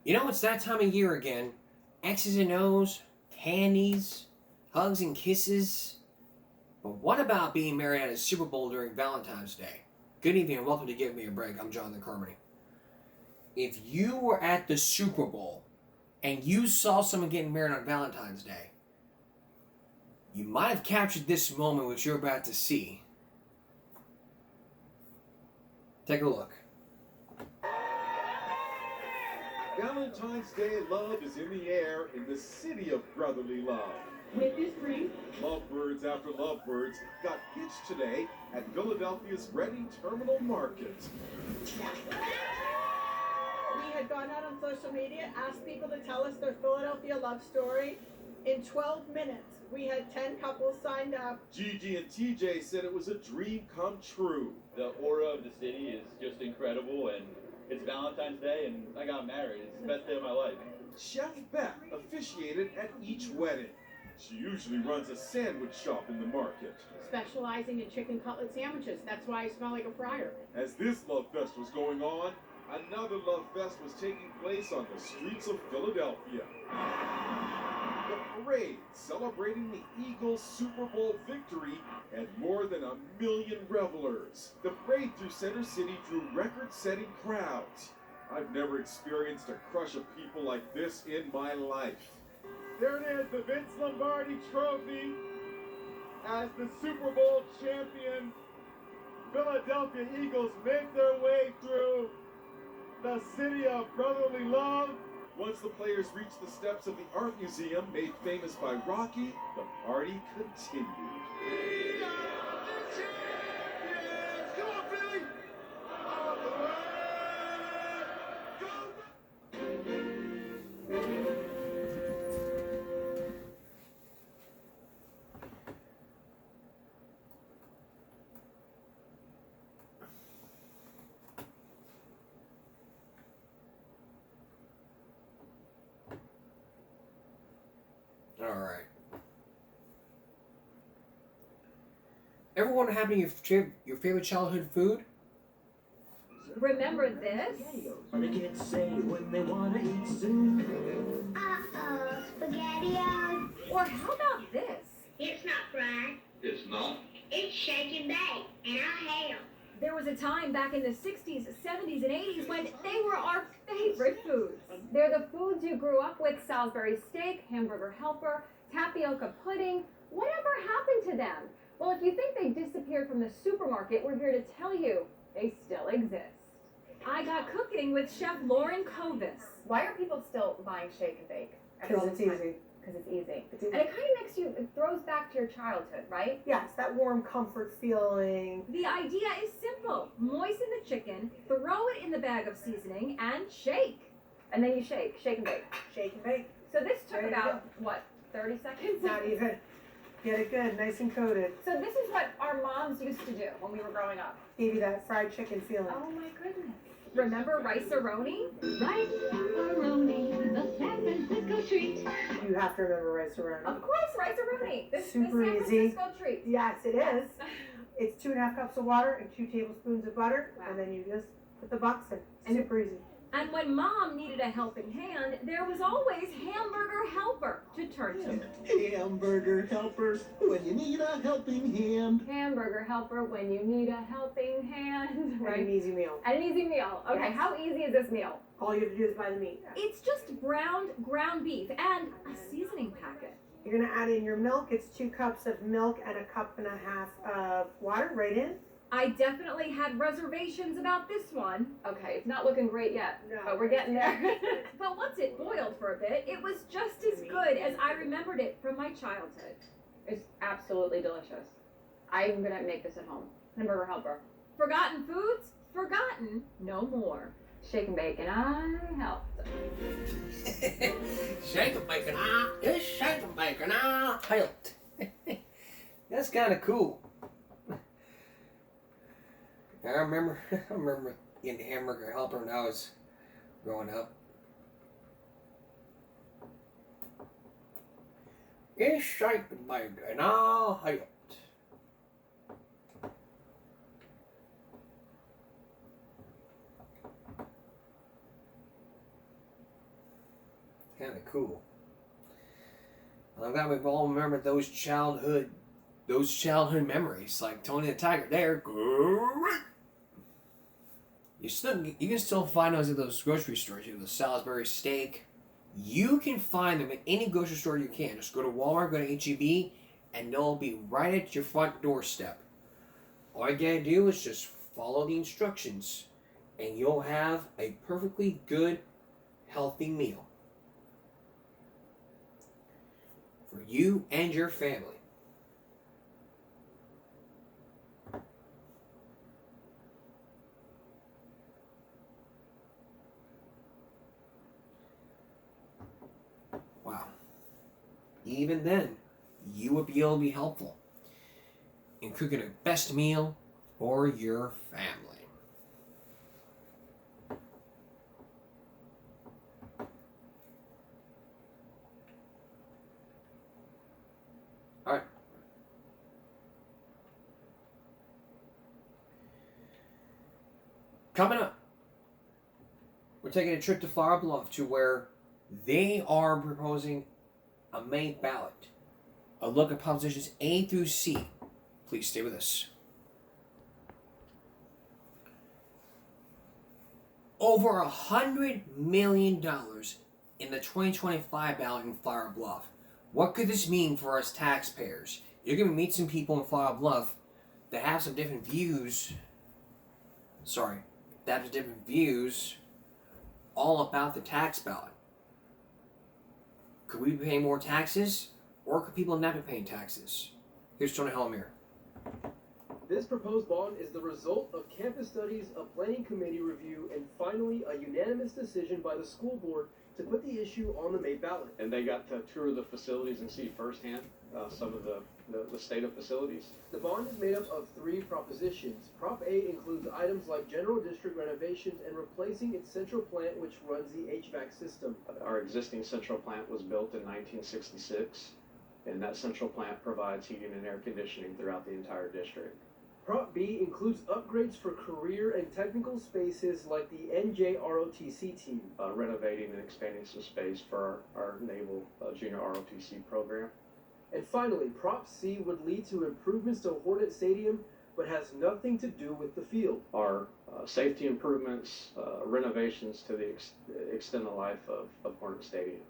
You know, it's that time of year again. X's and O's, candies, hugs and kisses. But what about being married at a Super Bowl during Valentine's Day? Good evening and welcome to Give Me a Break. I'm Jonathan Carmody. If you were at the Super Bowl and you saw someone getting married on Valentine's Day, you might have captured this moment which you're about to see. Take a look. Valentine's Day love is in the air in the city of brotherly love. With this tree, Lovebirds after lovebirds got hitched today at Philadelphia's Reading Terminal Market. we had gone out on social media, asked people to tell us their Philadelphia love story. In 12 minutes, we had 10 couples signed up. Gigi and TJ said it was a dream come true. The aura of the city is just incredible, and it's Valentine's Day, and I got married. It's the best day of my life. Chef Beck officiated at each wedding. She usually runs a sandwich shop in the market. Specializing in chicken cutlet sandwiches. That's why I smell like a fryer. As this love fest was going on, another love fest was taking place on the streets of Philadelphia. The parade celebrating the Eagles' Super Bowl victory had more than 1 million revelers. The parade through Center City drew record-setting crowds. I've never experienced a crush of people like this in my life. There it is, the Vince Lombardi Trophy. As the Super Bowl champion, Philadelphia Eagles make their way through the city of brotherly love. Once the players reached the steps of the art museum made famous by Rocky, the party continued. We are the champions! Come on, Philly! All the way! Alright. Everyone having your favorite childhood food? Remember this? They can't say when they want to eat soon. SpaghettiOs. Or how about this? It's not fried. It's not? It's shake and bake, and I help. There was a time back in the 60s, 70s, and 80s when they were our favorite foods. They're the foods you grew up with: Salisbury steak, hamburger helper, tapioca pudding. Whatever happened to them? Well, if you think they disappeared from the supermarket, we're here to tell you they still exist. I got cooking with Chef Lauren Covis. Why are people still buying shake and bake? Because it's easy. Because it's easy. It's easy. And it kind of makes you, it throws back to your childhood, right? Yes, that warm comfort feeling. The idea is simple. Moisten the chicken, throw it in the bag of seasoning, and shake. And then you shake and bake. Shake and bake. So this took Ready to about, what, 30 seconds? Not even. Get it good, nice and coated. So this is what our moms used to do when we were growing up. Give you that fried chicken feeling. Oh my goodness. Remember Rice-A-Roni? Rice-A-Roni, the San Francisco treat. You have to remember Rice-A-Roni. Of course, Rice-A-Roni. This Super the San easy. Francisco treat. Yes, it is. It's 2.5 cups of water and 2 tablespoons of butter, Wow. and then you just put the box in. And Super easy. And when mom needed a helping hand, there was always Hamburger Helper to turn to. Hamburger helper, when you need a helping hand. Hamburger Helper when you need a helping hand, And right? an easy meal. And an easy meal. Okay, Yes. how easy is this meal? All you have to do is buy the meat. It's just browned ground beef and a seasoning packet. You're gonna add in your milk. It's 2 cups of milk and 1.5 cups of water right in. I definitely had reservations about this one. Okay, it's not looking great yet, No. but we're getting there. But once it boiled for a bit, it was just as good as I remembered it from my childhood. It's absolutely delicious. I'm gonna make this at home. Hamburger Helper. Forgotten foods? Forgotten no more. Shake and bake, and I helped. Shake and bake and it's shake and bake and I helped. That's kind of cool. I remember getting the Hamburger Helper when I was growing up. It's shake and bake and I helped. kind of cool. I'm glad we've all remembered those childhood memories, like Tony the Tiger. They're great. You can still find those at those grocery stores. You know, the Salisbury steak. You can find them at any grocery store you can. Just go to Walmart, go to H-E-B, and they'll be right at your front doorstep. All you gotta do is just follow the instructions, and you'll have a perfectly good, healthy meal for you and your family. Wow. Even then, you would be able to be helpful in cooking a best meal for your family. Alright. Coming up, we're taking a trip to Flower Bluff to where they are proposing a May ballot. A look at propositions A through C. Please stay with us. Over $100 million in the 2025 ballot in Flower Bluff. What could this mean for us taxpayers? You're going to meet some people in Flower Bluff that have some different views. All about the tax ballot. Could we be paying more taxes? Or could people not be paying taxes? Here's Tony Helmier. This proposed bond is the result of campus studies, a planning committee review, and finally a unanimous decision by the school board to put the issue on the May ballot. And they got to tour the facilities and see firsthand some of the state of facilities. The bond is made up of 3 propositions. Prop A includes items like general district renovations and replacing its central plant which runs the HVAC system. Our existing central plant was built in 1966, and that central plant provides heating and air conditioning throughout the entire district. Prop B includes upgrades for career and technical spaces like the NJROTC team. Renovating and expanding some space for our Naval Junior ROTC program. And finally, Prop C would lead to improvements to Hornet Stadium, but has nothing to do with the field. Our safety improvements, renovations to extend the life of Hornet Stadium.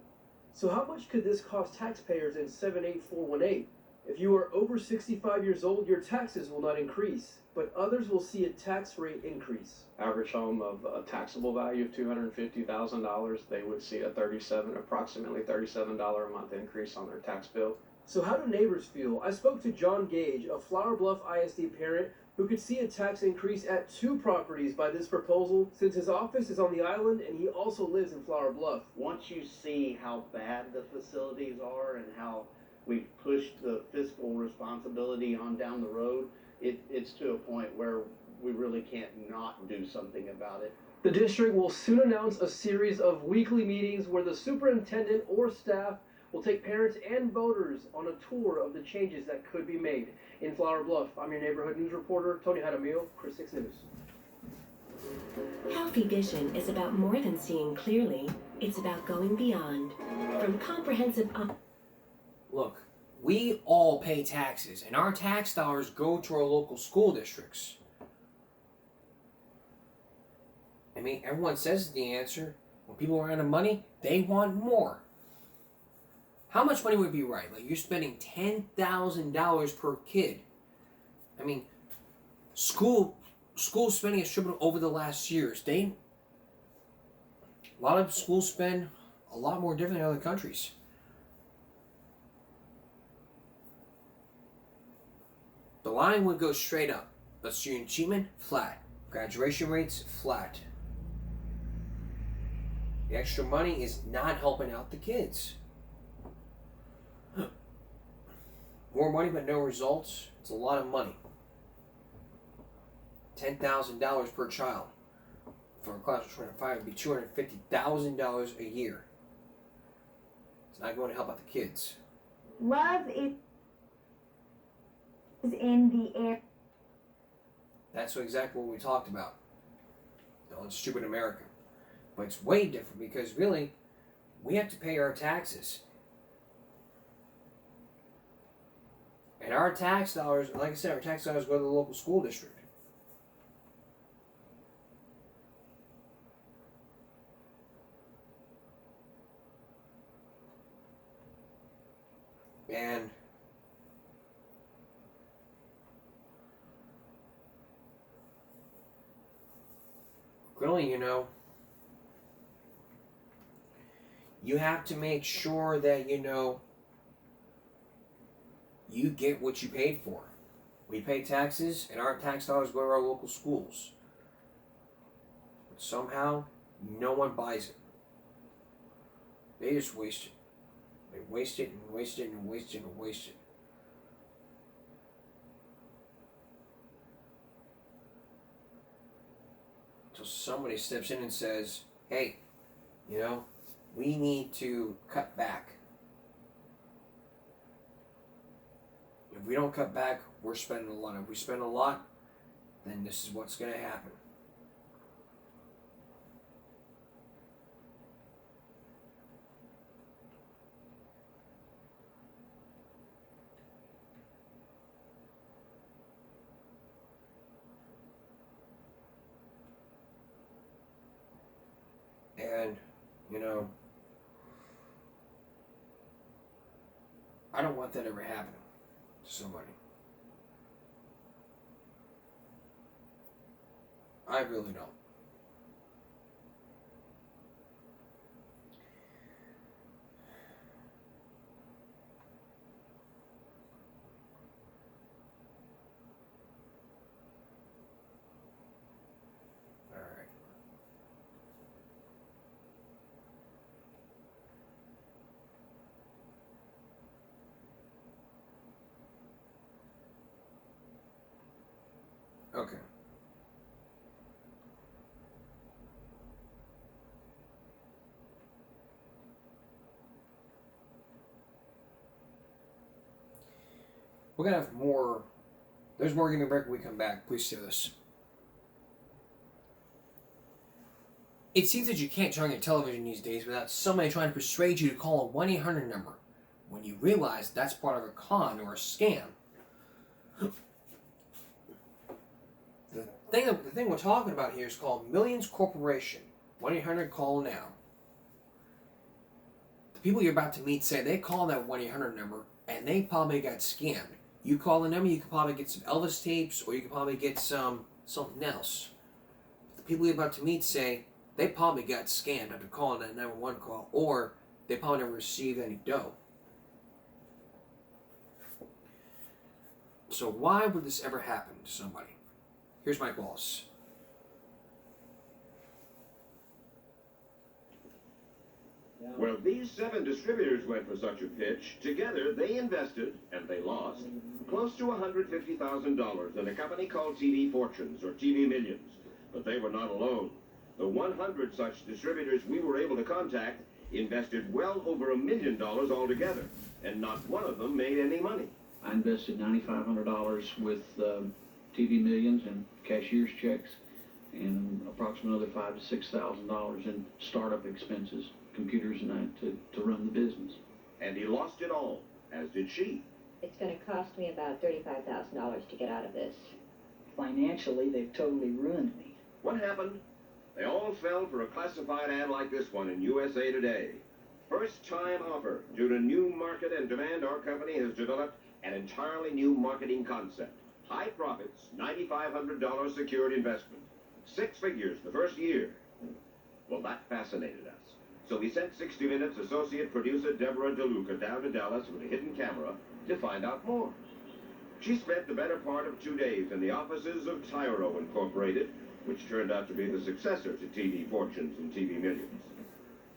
So how much could this cost taxpayers in 78418? If you are over 65 years old, your taxes will not increase, but others will see a tax rate increase. Average home of a taxable value of $250,000, they would see approximately $37 a month increase on their tax bill. So how do neighbors feel? I spoke to John Gage, a Flower Bluff ISD parent who could see a tax increase at 2 properties by this proposal, since his office is on the island and he also lives in Flower Bluff. Once you see how bad the facilities are and how we've pushed the fiscal responsibility on down the road, it's to a point where we really can't not do something about it. The district will soon announce a series of weekly meetings where the superintendent or staff will take parents and voters on a tour of the changes that could be made. In Flower Bluff, I'm your neighborhood news reporter, Tony Hadamil, Chris 6 News. Healthy vision is about more than seeing clearly. It's about going beyond. From comprehensive... Look, we all pay taxes, and our tax dollars go to our local school districts. I mean, everyone says the answer. When people are out of money, they want more. How much money would be right? Like, you're spending $10,000 per kid. I mean, school spending has tripled over the last years. A lot of schools spend a lot more different than other countries. The line would go straight up. But student achievement, flat. Graduation rates, flat. The extra money is not helping out the kids. More money but no results. It's a lot of money. $10,000 per child. For a class of 25, it would be $250,000 a year. It's not going to help out the kids. Love is in the air. That's exactly what we talked about. On Stupid America. But it's way different because really, we have to pay our taxes. And our tax dollars, like I said, our tax dollars go to the local school district. And really, you know, you have to make sure that, you know, you get what you paid for. We pay taxes, and our tax dollars go to our local schools. But somehow, no one buys it. They just waste it. They waste it and waste it and waste it and waste it. Until somebody steps in and says, hey, you know, we need to cut back. If we don't cut back, we're spending a lot. If we spend a lot, then this is what's going to happen. And, you know, I don't want that ever happening to somebody. I really don't. Okay. We're gonna have more. There's more Give Me a Break when we come back. Please do this. It seems that you can't turn on your television these days without somebody trying to persuade you to call a 1-800 number when you realize that's part of a con or a scam. The thing we're talking about here is called Millions Corporation. 1-800 call now. The people you're about to meet say they call that 1-800 number and they probably got scammed. You call the number, you can probably get some Elvis tapes or you can probably get something else. The people you're about to meet say they probably got scammed after calling that 911 call, or they probably never received any dough. So why would this ever happen to somebody? Here's Mike Wallace. Well, these 7 distributors went for such a pitch. Together, they invested, and they lost, close to $150,000 in a company called TV Fortunes, or TV Millions. But they were not alone. The 100 such distributors we were able to contact invested well over $1 million altogether, and not one of them made any money. I invested $9,500 with TV Millions and cashier's checks, and approximately $5,000 to $6,000 in startup expenses, computers and that, to run the business. And he lost it all, as did she. It's going to cost me about $35,000 to get out of this. Financially, they've totally ruined me. What happened? They all fell for a classified ad like this one in USA Today. First time offer. Due to new market and demand, our company has developed an entirely new marketing concept. High profits, $9,500 secured investment. 6 figures the first year. Well, that fascinated us. So we sent 60 Minutes associate producer Deborah DeLuca down to Dallas with a hidden camera to find out more. She spent the better part of 2 days in the offices of Tyro Incorporated, which turned out to be the successor to TV Fortunes and TV Millions.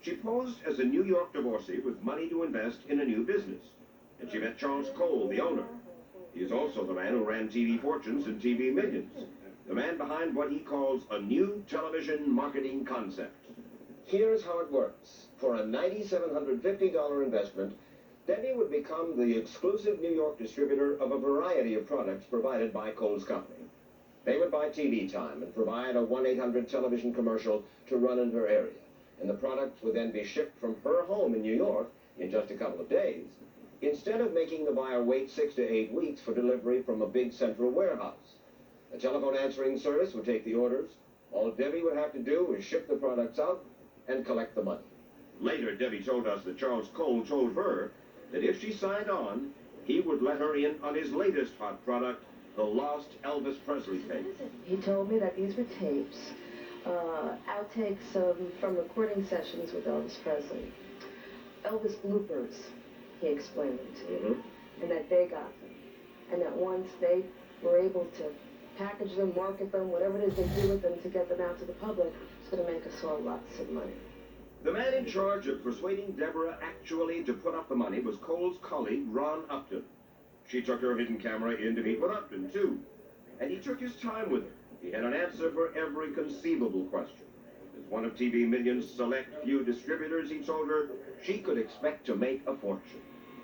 She posed as a New York divorcee with money to invest in a new business. And she met Charles Cole, the owner. He is also the man who ran TV Fortunes and TV Millions. The man behind what he calls a new television marketing concept. Here's how it works. For a $9,750 investment, Debbie would become the exclusive New York distributor of a variety of products provided by Cole's company. They would buy TV time and provide a 1-800 television commercial to run in her area. and the products would then be shipped from her home in New York in just a couple of days, instead of making the buyer wait 6 to 8 weeks for delivery from a big central warehouse. A telephone answering service would take the orders. All Debbie would have to do is ship the products out and collect the money. Later, Debbie told us that Charles Cole told her that if she signed on, he would let her in on his latest hot product, the lost Elvis Presley tape. He told me that these were tapes, outtakes from recording sessions with Elvis Presley. Elvis bloopers, he explained them to me, and that they got them. And that once they were able to package them, market them, whatever it is they do with them to get them out to the public, it's going to make us all lots of money. The man in charge of persuading Deborah actually to put up the money was Cole's colleague, Ron Upton. She took her hidden camera in to meet with Upton, too. And he took his time with her. He had an answer for every conceivable question. As one of TV Million's select few distributors, he told her she could expect to make a fortune.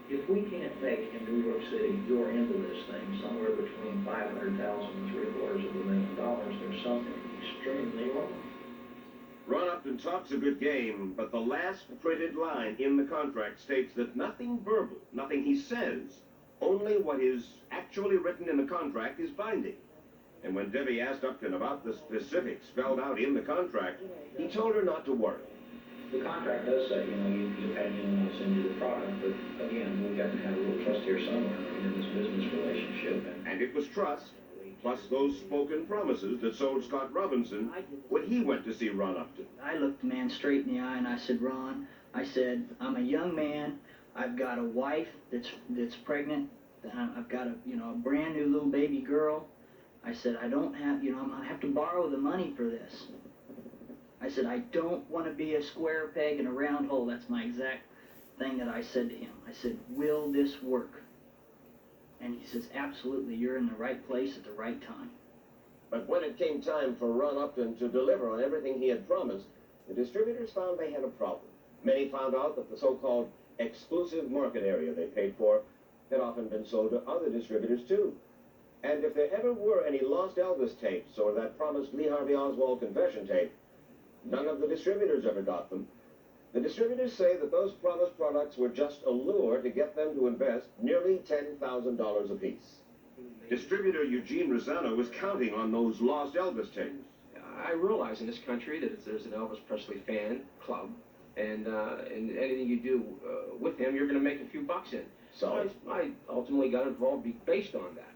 If we can't make in New York City your end of this thing somewhere between $500,000 and $750,000, there's something extremely wrong. Ron Upton talks a good game, but the last printed line in the contract states that nothing verbal, nothing he says, only what is actually written in the contract is binding. And when Debbie asked Upton about the specifics spelled out in the contract, he told her not to worry. The contract does say, you pay me and I'll send you the product, but again, we've got to have a little trust here somewhere in this business relationship. And it was trust, plus those spoken promises that sold Scott Robinson when he went to see Ron Upton. I looked the man straight in the eye and I said, Ron, I said, I'm a young man. I've got a wife that's pregnant. I've got a brand new little baby girl. I said, I don't have, I'm going to have to borrow the money for this. I said, I don't want to be a square peg in a round hole. That's my exact thing that I said to him. I said, will this work? And he says, absolutely, you're in the right place at the right time. But when it came time for Ron Upton to deliver on everything he had promised, the distributors found they had a problem. Many found out that the so-called exclusive market area they paid for had often been sold to other distributors too. And if there ever were any lost Elvis tapes or that promised Lee Harvey Oswald confession tape, none of the distributors ever got them. The distributors say that those promised products were just a lure to get them to invest nearly $10,000 apiece. Distributor Eugene Rosano was counting on those lost Elvis tapes. I realize in this country that there's an Elvis Presley fan club, and anything you do with him, you're going to make a few bucks in. So I ultimately got involved based on that.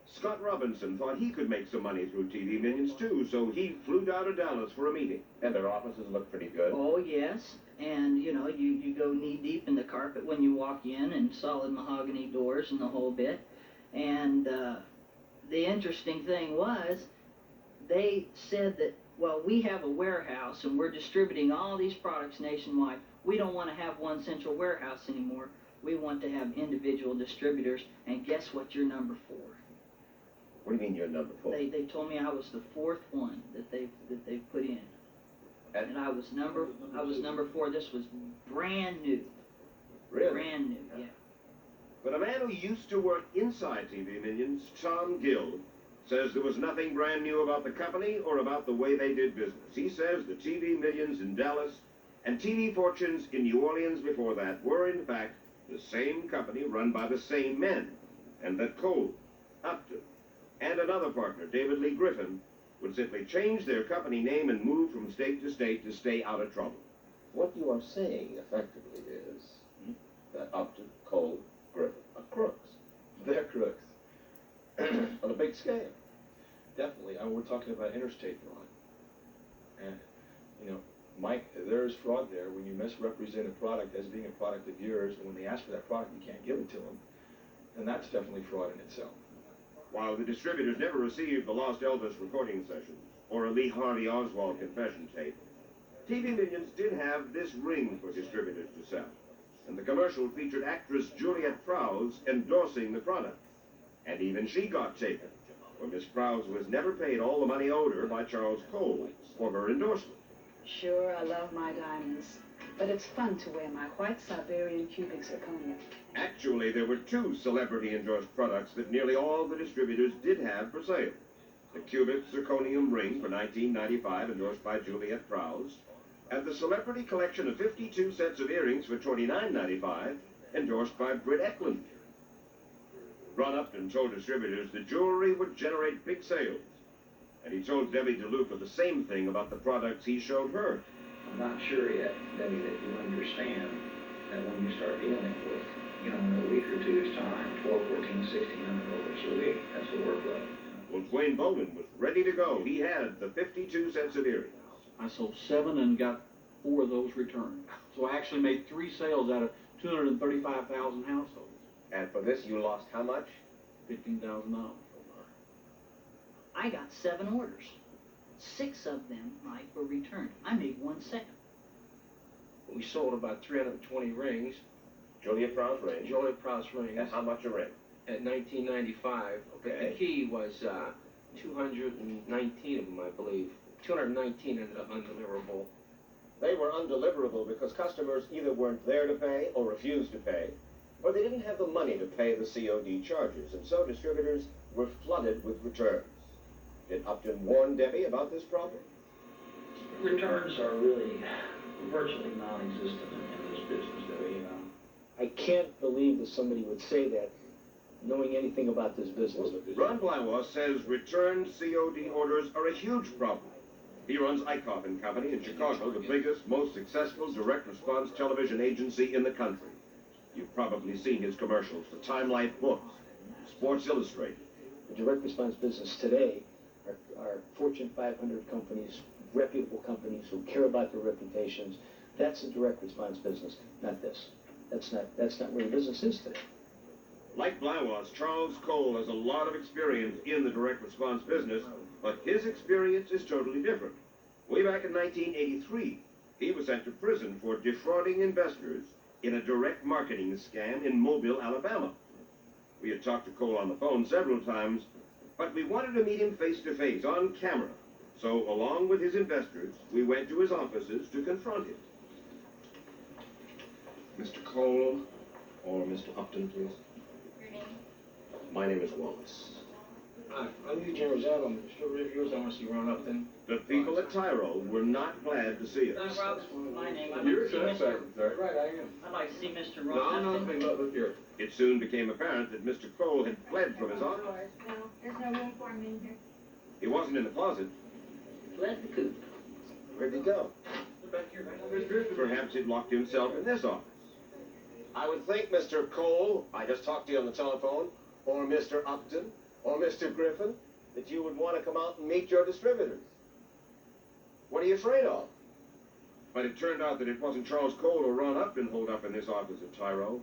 Scott Robinson thought he could make some money through TV Millions too, so he flew down to Dallas for a meeting. And their offices look pretty good. Oh, yes. And, you go knee-deep in the carpet when you walk in and solid mahogany doors and the whole bit. And the interesting thing was, they said that, well, we have a warehouse and we're distributing all these products nationwide. We don't want to have one central warehouse anymore. We want to have individual distributors. And guess what? You're number 4. What do you mean you're number 4? They told me I was the 4th one that they put in. And I was number 4. This was brand new. Really? Brand new, yeah. But a man who used to work inside TV Millions, Tom Gill, says there was nothing brand new about the company or about the way they did business. He says the TV Millions in Dallas and TV Fortunes in New Orleans before that were, in fact, the same company run by the same men, and that Cole, Upton, and another partner, David Lee Griffin, would simply change their company name and move from state to stay out of trouble. What you are saying, effectively, is that Upton, Cole, Griffin are crooks. They're crooks. On a big scale. Definitely. We're talking about interstate fraud. And, Mike, there is fraud there when you misrepresent a product as being a product of yours, and when they ask for that product, you can't give it to them. And that's definitely fraud in itself. While the distributors never received the lost Elvis recording sessions or a Lee Harvey Oswald confession tape, TV Millions did have this ring for distributors to sell. And the commercial featured actress Juliette Prowse endorsing the product. And even she got taken, for Miss Prowse was never paid all the money owed her by Charles Cole for her endorsement. Sure, I love my diamonds, but it's fun to wear my white Siberian cubic zirconia. Actually, there were 2 celebrity-endorsed products that nearly all the distributors did have for sale. The cubic zirconium ring for $19.95, endorsed by Juliette Prowse, and the celebrity collection of 52 sets of earrings for $29.95, endorsed by Britt Eklund. Ron Upton told distributors the jewelry would generate big sales, and he told Debbie DeLuca the same thing about the products he showed her. I'm not sure yet, Debbie, that you understand that when you start dealing with, in a week or two's time, 12, 14, 1600 orders a week, that's the workload. Well, Dwayne Bowman was ready to go. He had the 52 sets of earrings. I sold 7 and got 4 of those returned. So I actually made 3 sales out of 235,000 households. And for this, you lost how much? $15,000. I got 7 orders. 6 of them, Mike, were returned. I made 1 second. We sold about 320 rings. Julia Prowse rings. Julia Prowse rings. And how much a ring? At $19.95. But the key was 219 of them, I believe. 219 ended up undeliverable. They were undeliverable because customers either weren't there to pay or refused to pay, or they didn't have the money to pay the COD charges, and so distributors were flooded with returns. Did Upton warn Debbie about this problem? Returns are really virtually non-existent in this business, Debbie. I can't believe that somebody would say that, knowing anything about this business. Ron Blauer says returned COD orders are a huge problem. He runs Eichhoff and Company in Chicago, the biggest, most successful direct response television agency in the country. You've probably seen his commercials for Time Life Books, Sports Illustrated. The direct response business today are Fortune 500 companies, reputable companies who care about their reputations. That's the direct response business, not this. That's not where the business is today. Like Blauer's, Charles Cole has a lot of experience in the direct response business, but his experience is totally different. Way back in 1983, he was sent to prison for defrauding investors in a direct marketing scam in Mobile, Alabama. We had talked to Cole on the phone several times, but we wanted to meet him face-to-face, on camera. So, along with his investors, we went to his offices to confront him. Mr. Cole, or Mr. Upton, please. Your name? My name is Wallace. Hi, I'm Eugene Rosado. I'm a distributor of yours. I want to see Ron Upton. The people at Tyro were not glad to see us. Rob, my name. You're a secretary. Right, I am. I'd like to see Mr. No, Ron. look here. It soon became apparent that Mr. Cole had fled from his office. No, there's no room for him in here. He wasn't in the closet. Fled the coop. Where'd he go? Back here, right? Perhaps he'd locked himself in this office. I would think, Mr. Cole, I just talked to you on the telephone, or Mr. Upton, or Mr. Griffin, that you would want to come out and meet your distributors. What are you afraid of? But it turned out that it wasn't Charles Cole or Ron Upton holed up in this office at Tyro.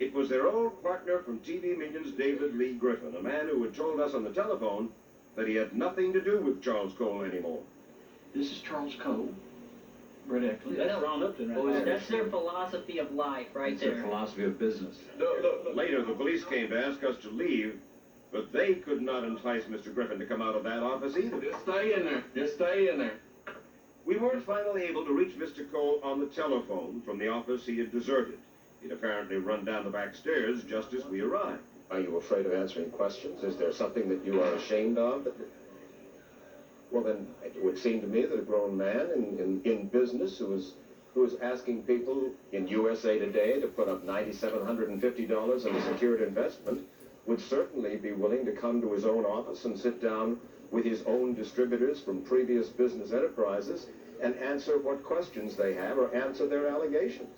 It was their old partner from TV Millions, David Lee Griffin, a man who had told us on the telephone that he had nothing to do with Charles Cole anymore. This is Charles Cole. Britt Eklund. That's Ron Upton right there. That's their philosophy of life right It's there. their philosophy of business. Later, the police came to ask us to leave, but they could not entice Mr. Griffin to come out of that office either. Just stay in there. Just stay in there. We weren't finally able to reach Mr. Cole on the telephone from the office he had deserted. He'd apparently run down the back stairs just as we arrived. Are you afraid of answering questions? Is there something that you are ashamed of? Well, then, it would seem to me that a grown man in business who is asking people in USA Today to put up $9,750 in a secured investment would certainly be willing to come to his own office and sit down with his own distributors from previous business enterprises and answer what questions they have or answer their allegations.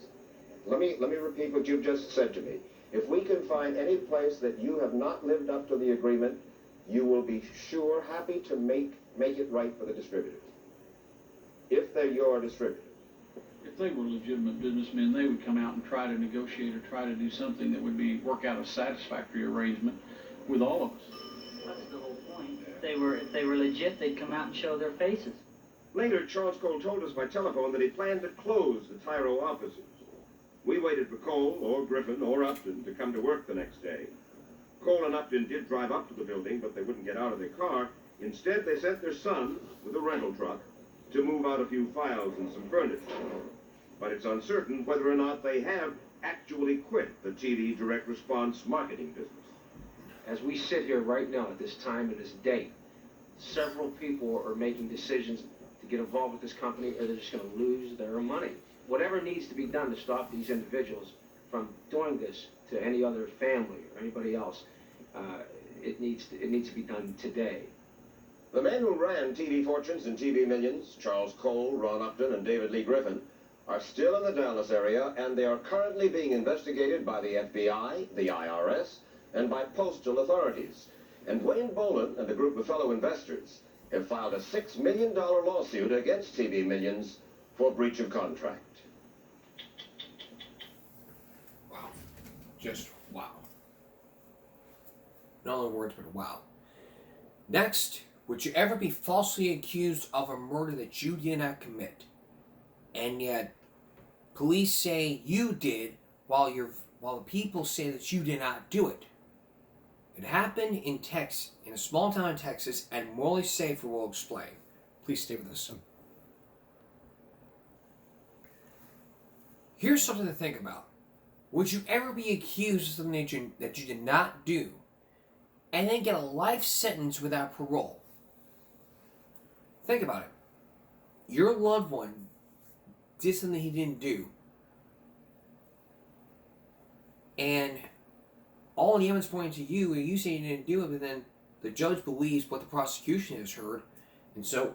Let me repeat what you've just said to me. If we can find any place that you have not lived up to the agreement, you will be sure happy to make it right for the distributors. If they're your distributors. If they were legitimate businessmen, they would come out and try to negotiate or try to do something that would work out a satisfactory arrangement with all of us. That's the whole point. If they were legit, they'd come out and show their faces. Later, Charles Cole told us by telephone that he planned to close the Tyro offices. We waited for Cole or Griffin or Upton to come to work the next day. Cole and Upton did drive up to the building, but they wouldn't get out of their car. Instead, they sent their son with a rental truck to move out a few files and some furniture. But it's uncertain whether or not they have actually quit the TV direct response marketing business. As we sit here right now at this time and this date, several people are making decisions to get involved with this company or they're just going to lose their money. Whatever needs to be done to stop these individuals from doing this to any other family or anybody else, it needs to be done today. The men who ran TV Fortunes and TV Millions, Charles Cole, Ron Upton, and David Lee Griffin, are still in the Dallas area, and they are currently being investigated by the FBI, the IRS, and by postal authorities. And Wayne Boland and a group of fellow investors have filed a $6 million lawsuit against TV Millions for breach of contract. Wow. Just wow. Not only words, but wow. Next, would you ever be falsely accused of a murder that you did not commit, and yet police say you did, while the people say that you did not do it? It happened in Texas, in a small town in Texas, and Morley Safer will explain. Please stay with us. Here's something to think about. Would you ever be accused of something that you did not do, and then get a life sentence without parole? Think about it. Your loved one did something he didn't do, and all the evidence pointing to you, and you say you didn't do it, but then the judge believes what the prosecution has heard, and so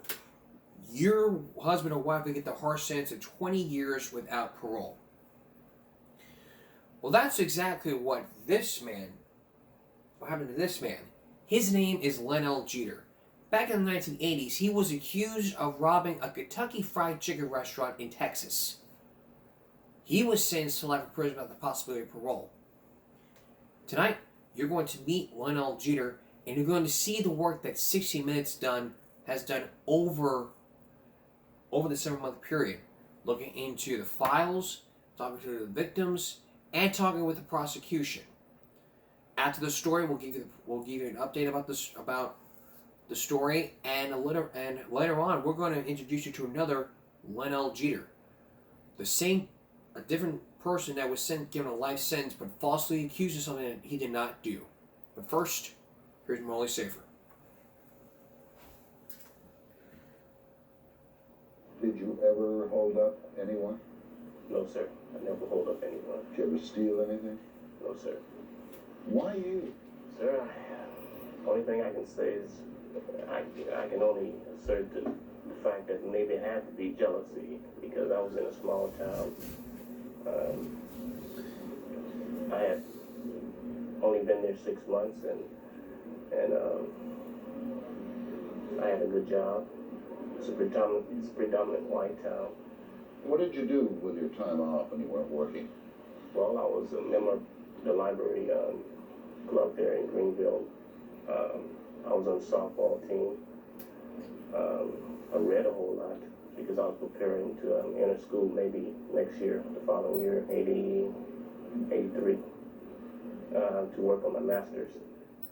your husband or wife will get the harsh sentence of 20 years without parole. Well, that's exactly what happened to this man. His name is Len L. Jeter. Back in the 1980s, he was accused of robbing a Kentucky Fried Chicken restaurant in Texas. He was sentenced to life in prison without the possibility of parole. Tonight, you're going to meet Len L. Jeter, and you're going to see the work that 60 Minutes has done over the 7-month period, looking into the files, talking to the victims, and talking with the prosecution. After the story, we'll give you an update about the story, and later on, we're going to introduce you to another Len L. Jeter, a different person that was given a life sentence, but falsely accused of something that he did not do. But first, here's Morley Safer. Did you ever hold up anyone? No, sir. I never hold up anyone. Did you ever steal anything? No, sir. Why you? Sir, only thing I can say is I can only assert the fact that maybe it had to be jealousy because I was in a small town. I had only been there 6 months and I had a good job. It's a predominant white town. What did you do with your time off when you weren't working? Well, I was a member of the library club there in Greenville. I was on the softball team. I read a whole lot because I was preparing to enter school maybe next year, the following year, 83, to work on my master's.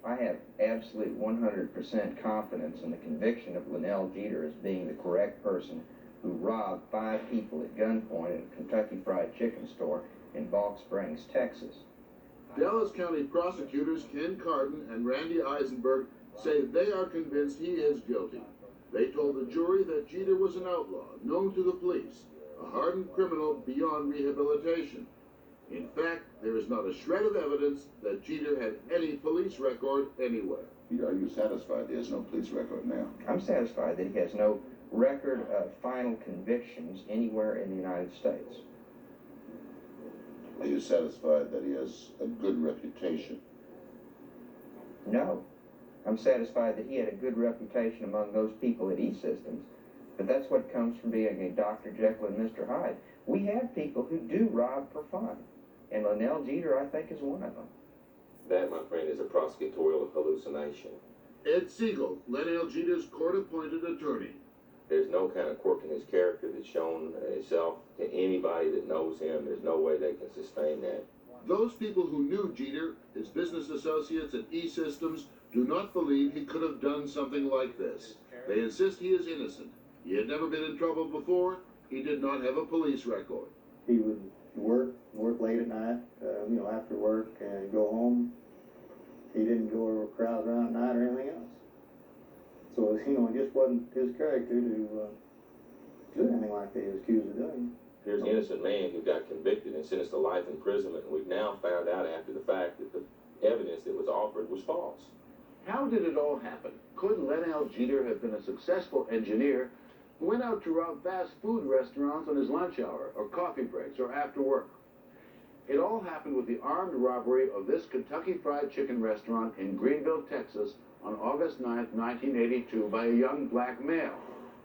I have absolute 100% confidence in the conviction of Len L. Jeter as being the correct person who robbed 5 people at gunpoint at a Kentucky Fried Chicken store in Balk Springs, Texas. Dallas County prosecutors Ken Carden and Randy Eisenberg say they are convinced he is guilty. They told the jury that Jeter was an outlaw, known to the police, a hardened criminal beyond rehabilitation. In fact, there is not a shred of evidence that Jeter had any police record anywhere. Are you satisfied there's no police record now? I'm satisfied that he has no record of final convictions anywhere in the United States. Are you satisfied that he has a good reputation? No. I'm satisfied that he had a good reputation among those people at E-Systems, but that's what comes from being a Dr. Jekyll and Mr. Hyde. We have people who do rob for fun, and Len L. Jeter, I think, is one of them. That, my friend, is a prosecutorial hallucination. Ed Siegel, Len L. Jeter's court-appointed attorney. There's no kind of quirk in his character that's shown itself to anybody that knows him. There's no way they can sustain that. Those people who knew Jeter, his business associates at E-Systems, do not believe he could have done something like this. They insist he is innocent. He had never been in trouble before. He did not have a police record. He would work late at night, after work, and go home. He didn't go crowd around at night or anything else. So, it just wasn't his character to do anything like they was accused of doing. Here's an innocent man who got convicted and sentenced to life imprisonment, and we've now found out after the fact that the evidence that was offered was false. How did it all happen? Could Lenell Jeter have been a successful engineer who went out to rob fast food restaurants on his lunch hour, or coffee breaks, or after work? It all happened with the armed robbery of this Kentucky Fried Chicken restaurant in Greenville, Texas, on August 9, 1982, by a young black male.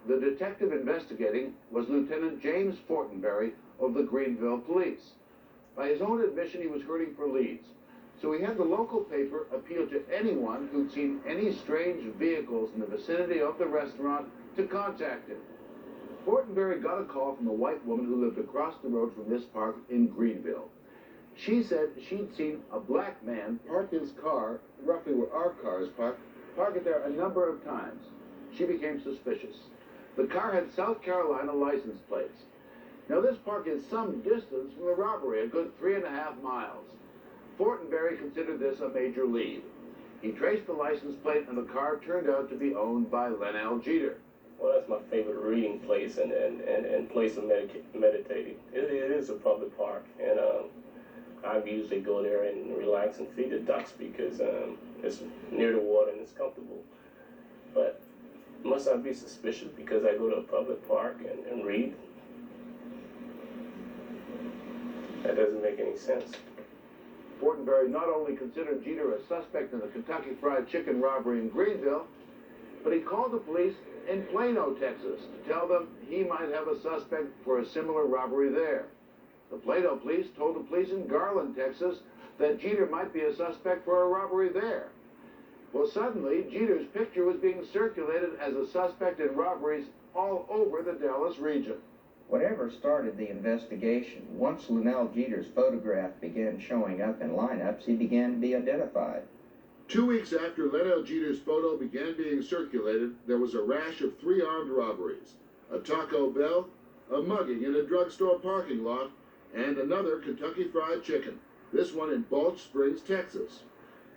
The detective investigating was Lieutenant James Fortenberry of the Greenville Police. By his own admission, he was hurting for leads. So he had the local paper appeal to anyone who'd seen any strange vehicles in the vicinity of the restaurant to contact him. Fortenberry got a call from a white woman who lived across the road from this park in Greenville. She said she'd seen a black man park his car roughly where our car is parked, park it there a number of times. She became suspicious. The car had South Carolina license plates. Now this park is some distance from the robbery, a good 3.5 miles. Fortenberry considered this a major lead. He traced the license plate, and the car turned out to be owned by Lenell Jeter. Well, that's my favorite reading place and place of meditating. It is a public park, and I usually go there and relax and feed the ducks because it's near the water and it's comfortable. But must I be suspicious because I go to a public park and read? That doesn't make any sense. Fortenberry not only considered Jeter a suspect in the Kentucky Fried Chicken robbery in Greenville, but he called the police in Plano, Texas, to tell them he might have a suspect for a similar robbery there. The Plano police told the police in Garland, Texas, that Jeter might be a suspect for a robbery there. Well, suddenly, Jeter's picture was being circulated as a suspect in robberies all over the Dallas region. Whatever started the investigation, once Lenell Jeter's photograph began showing up in lineups, he began to be identified. 2 weeks after Lenell Jeter's photo began being circulated, there was a rash of 3 armed robberies: a Taco Bell, a mugging in a drugstore parking lot, and another Kentucky Fried Chicken, this one in Balch Springs, Texas.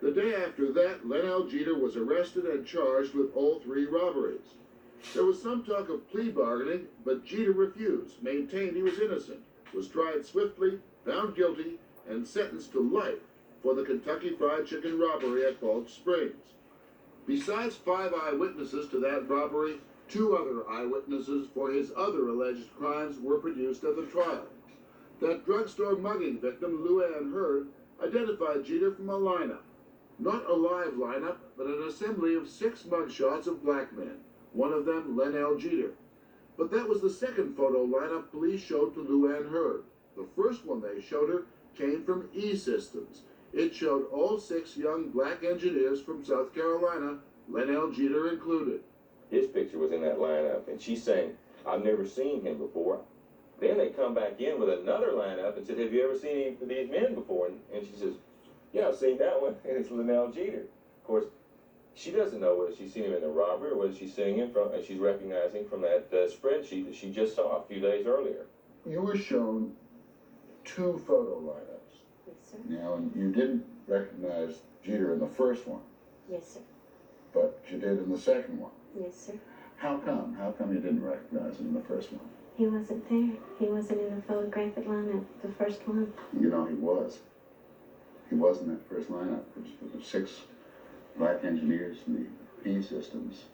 The day after that, Lenell Jeter was arrested and charged with all 3 robberies. There was some talk of plea bargaining, but Jeter refused, maintained he was innocent, was tried swiftly, found guilty, and sentenced to life for the Kentucky Fried Chicken robbery at Balch Springs. Besides 5 eyewitnesses to that robbery, 2 other eyewitnesses for his other alleged crimes were produced at the trial. That drugstore mugging victim, Lou Ann Hurd, identified Jeter from a lineup. Not a live lineup, but an assembly of 6 mugshots of black men, one of them Lenell Jeter. But that was the second photo lineup police showed to Lou Ann Hurd. The first one they showed her came from E-Systems. It showed all 6 young black engineers from South Carolina, Lenell Jeter included. His picture was in that lineup, and she's saying, I've never seen him before. Then they come back in with another lineup and said, have you ever seen any of these men before? And she says, yeah, I've seen that one, and it's Lenell Jeter. Of course, she doesn't know whether she's seen him in the robbery or whether she's seeing him from, she's recognizing from that spreadsheet that she just saw a few days earlier. You were shown 2 photo lineups. Yes, sir. Now, and you didn't recognize Jeter in the first one, Yes, sir. but you did in the second one. Yes, sir. How come? How come you didn't recognize him in the first one? He wasn't there. He wasn't in the photographic lineup, the first one. You know he was. He was in that first lineup. There were 6 black engineers from the E-Systems.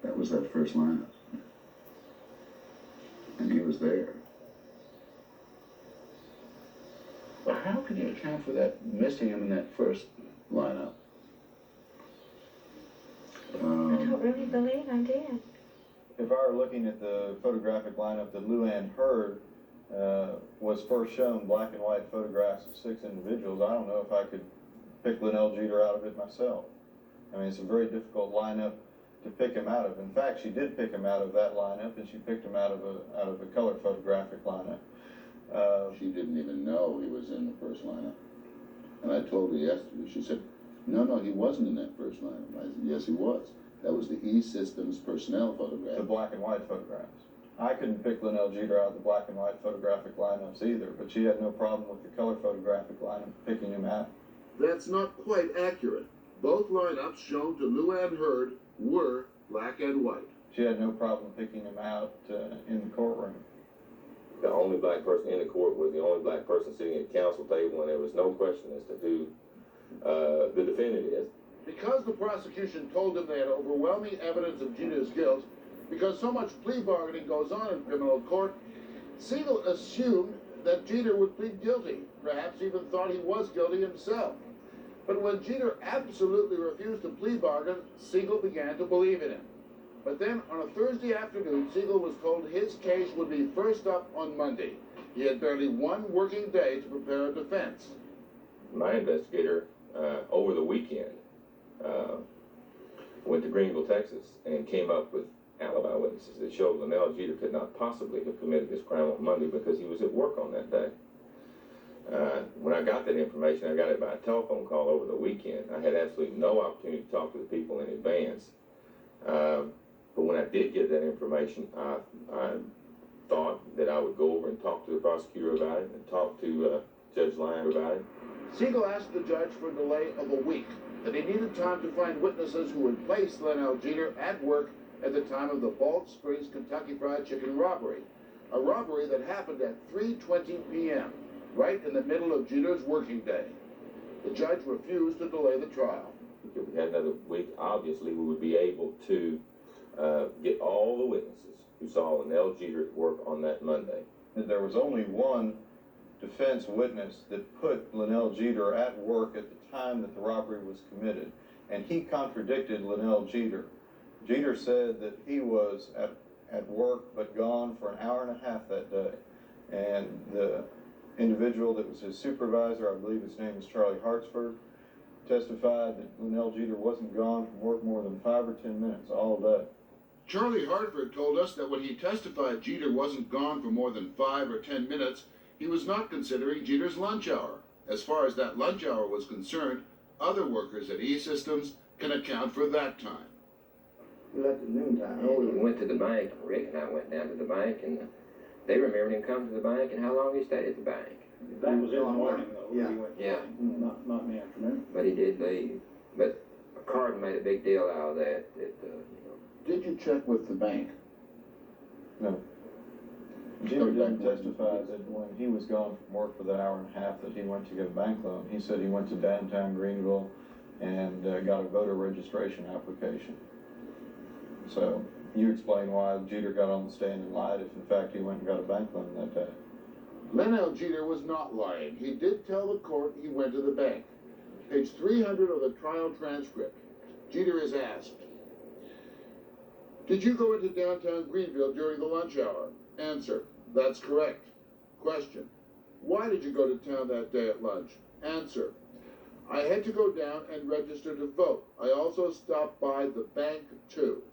That was that first lineup. And he was there. But how can you account for that, missing him in that first lineup? I don't really believe I did. If I were looking at the photographic lineup that Lou Ann Hurd was first shown, black and white photographs of 6 individuals, I don't know if I could pick Lenell Jeter out of it myself. I mean, it's a very difficult lineup to pick him out of. In fact, she did pick him out of that lineup, and she picked him out of a color photographic lineup. She didn't even know he was in the first lineup. And I told her yesterday, she said, no, he wasn't in that first lineup. I said, yes, he was. That was the E-Systems personnel photograph. The black and white photographs. I couldn't pick Lenell Jeter out of the black and white photographic lineups either, but she had no problem with the color photographic lineup picking him out. That's not quite accurate. Both lineups shown to Lou Ann Hurd were black and white. She had no problem picking him out in the courtroom. The only black person in the court was the only black person sitting at the counsel table, and there was no question as to who the defendant is. Because the prosecution told them they had overwhelming evidence of Jeter's guilt, because so much plea bargaining goes on in criminal court, Siegel assumed that Jeter would plead guilty, perhaps even thought he was guilty himself. But when Jeter absolutely refused to plea bargain, Siegel began to believe in him. But then, on a Thursday afternoon, Siegel was told his case would be first up on Monday. He had barely one working day to prepare a defense. My investigator, over the weekend, went to Greenville, Texas, and came up with alibi witnesses that showed Linnell Jeter could not possibly have committed this crime on Monday because he was at work on that day. When I got that information, I got it by a telephone call over the weekend. I had absolutely no opportunity to talk to the people in advance. But when I did get that information, I thought that I would go over and talk to the prosecutor about it and talk to Judge Lyon about it. Siegel asked the judge for a delay of a week, that he needed time to find witnesses who would place Linnell Jeter at work at the time of the Balch Springs Kentucky Fried Chicken robbery, a robbery that happened at 3:20 p.m., right in the middle of Jeter's working day. The judge refused to delay the trial. If we had another week, obviously we would be able to get all the witnesses who saw Linnell Jeter at work on that Monday. There was only one defense witness that put Linnell Jeter at work at the time that the robbery was committed, and he contradicted Linnell Jeter. Jeter said that he was at work but gone for an hour and a half that day, and the individual that was his supervisor, I believe his name is Charlie Hartsford, testified that Linnell Jeter wasn't gone from work more than 5 or 10 minutes all day. Charlie Hartford told us that when he testified Jeter wasn't gone for more than 5 or 10 minutes, he was not considering Jeter's lunch hour. As far as that lunch hour was concerned, other workers at E-Systems can account for that time. He left at noontime. He went to the bank, Rick and I went down to the bank, and they remembered him coming to the bank and how long he stayed at the bank. That was in the morning, though. Yeah. He went, Yeah. Not in the afternoon. But he did leave. But Carden made a big deal out of that. Did you check with the bank? No. Jeter didn't testify that when he was gone from work for the hour and a half that he went to get a bank loan. He said he went to downtown Greenville and got a voter registration application. So you explain why Jeter got on the stand and lied if in fact he went and got a bank loan that day. Linnell Jeter was not lying. He did tell the court he went to the bank. Page 300 of the trial transcript. Jeter is asked, "Did you go into downtown Greenville during the lunch hour?" Answer, "That's correct." Question, "Why did you go to town that day at lunch?" Answer, "I had to go down and register to vote. I also stopped by the bank too."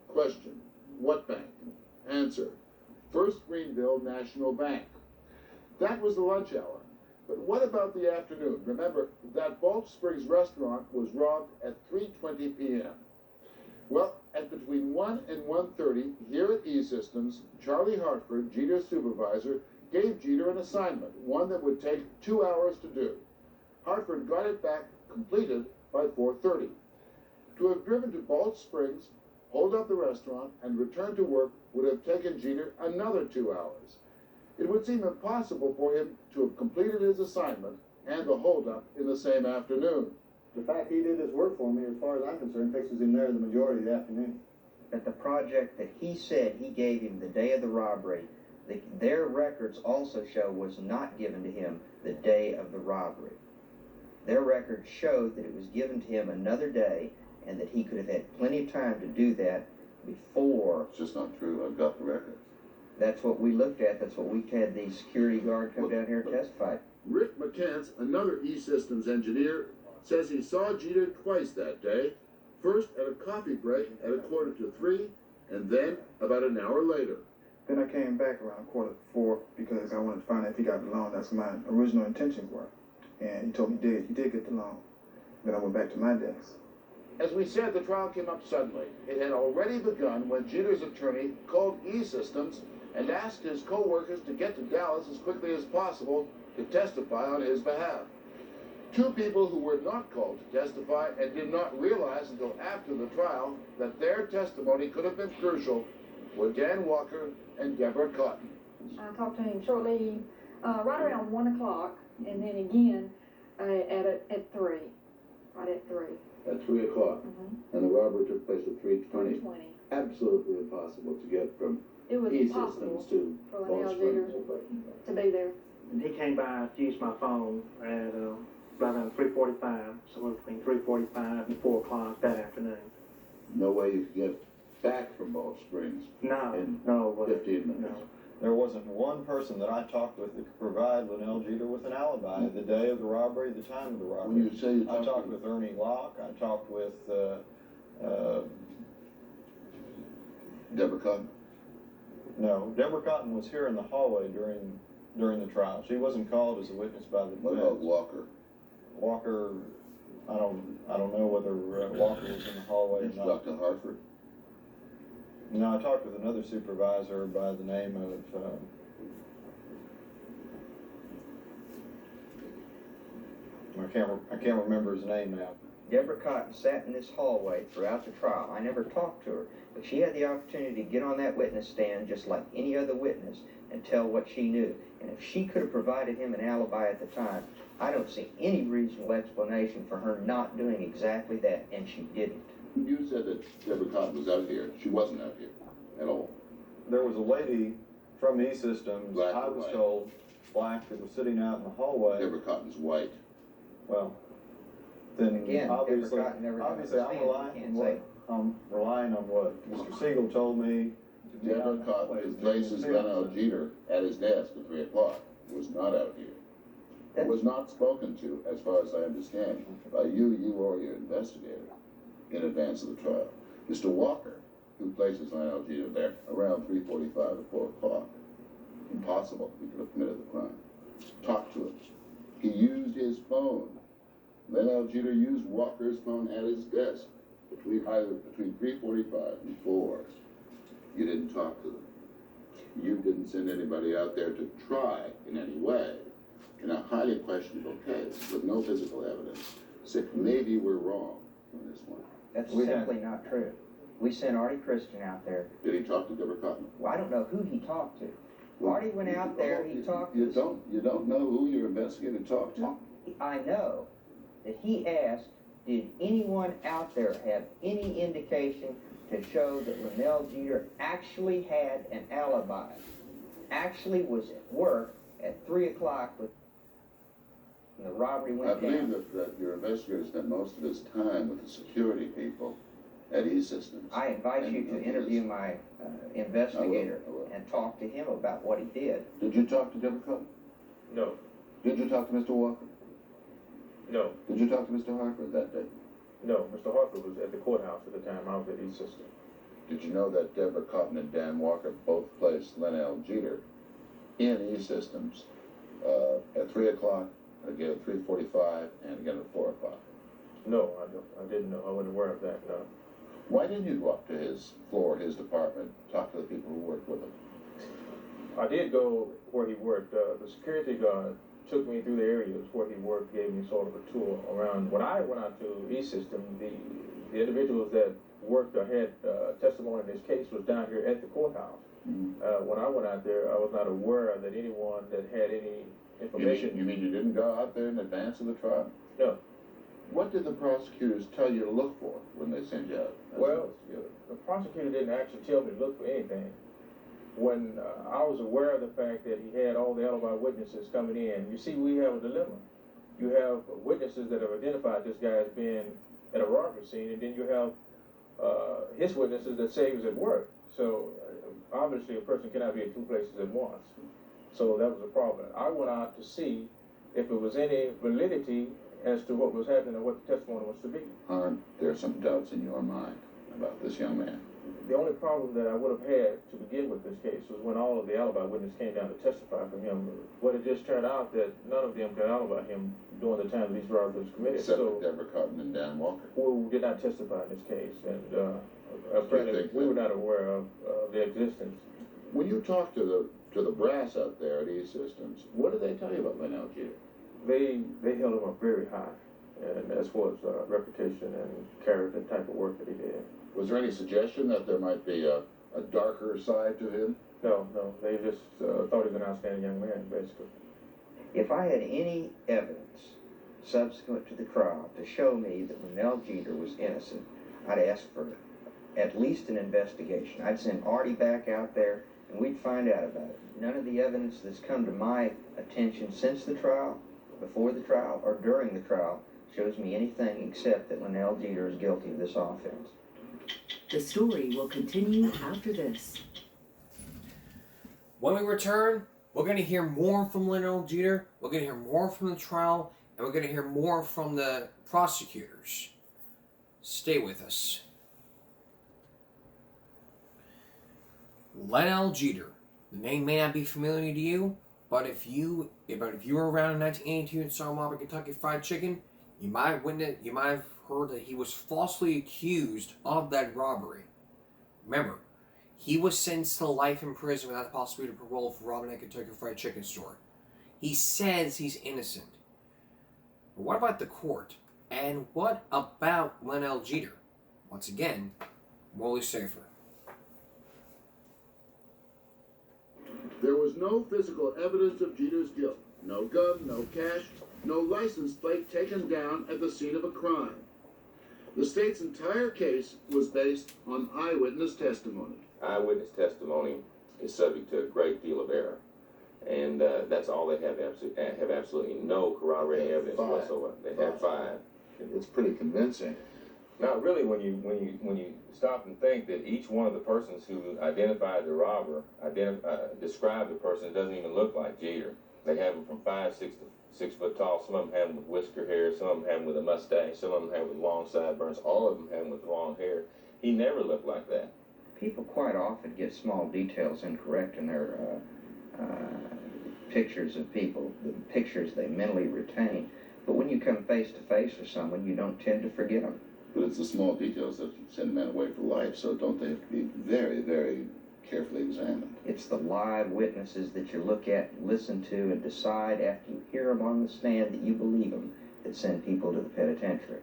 Question, "What bank?" Answer, First Greenville National Bank. That was the lunch hour. But what about the afternoon? Remember, that Balch Springs restaurant was robbed at 3:20 p.m. Well, at between 1 and 1:30, here at E-Systems, Charlie Hartford, Jeter's supervisor, gave Jeter an assignment, one that would take 2 hours to do. Hartford got it back completed by 4:30. To have driven to Balch Springs, hold up the restaurant, and return to work would have taken Jeter another 2 hours. It would seem impossible for him to have completed his assignment and the holdup in the same afternoon. The fact he did this work for me, as far as I'm concerned, fixes him there the majority of the afternoon. But the project that he said he gave him the day of the robbery, their records also show was not given to him the day of the robbery. Their records showed that it was given to him another day and that he could have had plenty of time to do that before. It's just not true. I've got the records. That's what we looked at. That's what we had the security guard come down here and testify. Rick McCants, another E-Systems engineer, says he saw Jeter twice that day, first at a coffee break at 2:45, and then about an hour later. Then I came back around 4:45 because I wanted to find out if he got the loan. That's my original intentions were. And he told me he did get the loan. Then I went back to my desk. As we said, the trial came up suddenly. It had already begun when Jeter's attorney called E-Systems and asked his co-workers to get to Dallas as quickly as possible to testify on his behalf. Two people who were not called to testify and did not realize until after the trial that their testimony could have been crucial were Dan Walker and Deborah Cotton. I talked to him shortly, right around 1 o'clock, and then again at 3, right at 3. At 3 o'clock. And the robbery took place at 3:20. 3:20. Absolutely impossible to get from It was impossible E-Systems to for Ball Linnell Springs. Jeter to be there. He came by to use my phone at right around 3:45, somewhere between 3:45 and 4 o'clock that afternoon. No way you could get back from Ball Springs No, in no, 15 minutes. no. There wasn't one person that I talked with that could provide Linnell Jeter with an alibi, the day of the robbery, the time of the robbery. When you say you I talked talked with Ernie Locke, I talked with, Deborah Cotton? no, Deborah Cotton was here in the hallway during the trial. She wasn't called as a witness by the What defense. about Walker? Walker, I don't know whether Walker was in the hallway or It's not. Dr. Hartford? No, I talked with another supervisor by the name of, I can't remember his name now. Deborah Cotton sat in this hallway throughout the trial. I never talked to her, but she had the opportunity to get on that witness stand just like any other witness and tell what she knew. And if she could have provided him an alibi at the time, I don't see any reasonable explanation for her not doing exactly that, and she didn't. You said that Deborah Cotton was out here. She wasn't out here at all. There was a lady from E-Systems, Black I or was white? told, black, that was sitting out in the hallway. Deborah Cotton's white. Well, then Again, obviously, Deborah Cotton never got obviously on the I'm stand, relying you on can't what, say. I'm relying on what Mr. Siegel told me. to be out Deborah in the Cotton, hallway. who places Linnell Jeter at his desk at 3 o'clock, was not out here. It was not spoken to, as far as I understand, by you or your investigator in advance of the trial. Mr. Walker, who places Linnell Jeter there around 3:45 to 4 o'clock, impossible. He could have committed the crime. Talk to him. He used his phone. Linnell Jeter used Walker's phone at his desk between 3:45 and 4. You didn't talk to them. You didn't send anybody out there to try in any way in a highly questionable case with no physical evidence. So maybe we're wrong on this one. That's simply not true. We sent Artie Christian out there. Did he talk to Deborah Cotton? Well, I don't know who he talked to. Artie went out there, he talked to... You don't know who your investigator talked to? I know that he asked, did anyone out there have any indication to show that Linnell Jeter actually had an alibi, actually was at work at 3 o'clock when the robbery I went believe down? that your investigator spent most of his time with the security people at E-Systems. I invite you to interview my investigator I will. and talk to him about what he did. Did you talk to Deborah Cotton? No, Did you talk to Mr. Walker? no, Did you talk to Mr. Hartford that day? no. Mr. Harper was at the courthouse at the time. I was at E-System. Did you know that Deborah Cotton and Dan Walker both placed Linnell Jeter in E-Systems at 3 o'clock, again at 3:45, and again at 4 o'clock? No, I didn't know. I wasn't aware of that, no. Why didn't you go up to his floor, his department, talk to the people who worked with him? I did go where he worked. The security guard took me through the areas where he worked, gave me sort of a tour around. When I went out to E-System, the individuals that worked or had testimony in this case was down here at the courthouse. When I went out there, I was not aware that anyone that had any information. You mean you didn't go out there in advance of the trial? No. What did the prosecutors tell you to look for when they sent you out? Well, the prosecutor didn't actually tell me to look for anything. When I was aware of the fact that he had all the alibi witnesses coming in, you see, we have a dilemma. You have witnesses that have identified this guy as being at a robbery scene, and then you have his witnesses that say he was at work. So obviously a person cannot be at two places at once. So that was a problem. I went out to see if there was any validity as to what was happening and what the testimony was to be. Aren't there some doubts in your mind about this young man? The only problem that I would have had to begin with this case was when all of the alibi witnesses came down to testify for him. But it just turned out that none of them could alibi him during the time these robberies were committed. Except for Deborah Cotton and Dan Walker. Who did not testify in this case, and apparently we were not aware of their existence. When you talk to the brass out there at E-Systems, what do they tell you about Linnell Jeter? they held him up very high, and as far as reputation and character and type of work that he did. Was there any suggestion that there might be a darker side to him? No, they just thought he was an outstanding young man, basically. If I had any evidence subsequent to the trial to show me that Linnell Jeter was innocent, I'd ask for at least an investigation. I'd send Artie back out there and we'd find out about it. None of the evidence that's come to my attention since the trial, before the trial, or during the trial shows me anything except that Linnell Jeter is guilty of this offense. The story will continue after this. When we return, we're going to hear more from Linnell Jeter, we're going to hear more from the trial, and we're going to hear more from the prosecutors. Stay with us. Linnell Jeter. The name may not be familiar to you, but if you were around in 1982 and saw Robert Kentucky Fried Chicken, you might have heard that he was falsely accused of that robbery. Remember, he was sentenced to life in prison without the possibility of parole for robbing a Kentucky Fried Chicken store. He says he's innocent. But what about the court? And what about Linnell Jeter? Once again, Wally Safer. There was no physical evidence of Jeter's guilt. No gun, no cash, no license plate taken down at the scene of a crime. The state's entire case was based on eyewitness testimony. Eyewitness testimony is subject to a great deal of error, and that's all they have. Have absolutely no corroborating evidence whatsoever. They have 5. It's pretty convincing. Not really when you stop and think that each one of the persons who identified the robber described the person that doesn't even look like Jeter. They have him from 5'6" to 6 foot tall. Some of them have him with whisker hair. Some of them have him with a mustache. Some of them have him with long sideburns. All of them have him with long hair. He never looked like that. People quite often get small details incorrect in their pictures of people, the pictures they mentally retain. But when you come face to face with someone, you don't tend to forget them. But it's the small details that send a man away for life, so don't they have to be very, very carefully examined? It's the live witnesses that you look at, and listen to, and decide after you hear them on the stand that you believe them that send people to the penitentiary.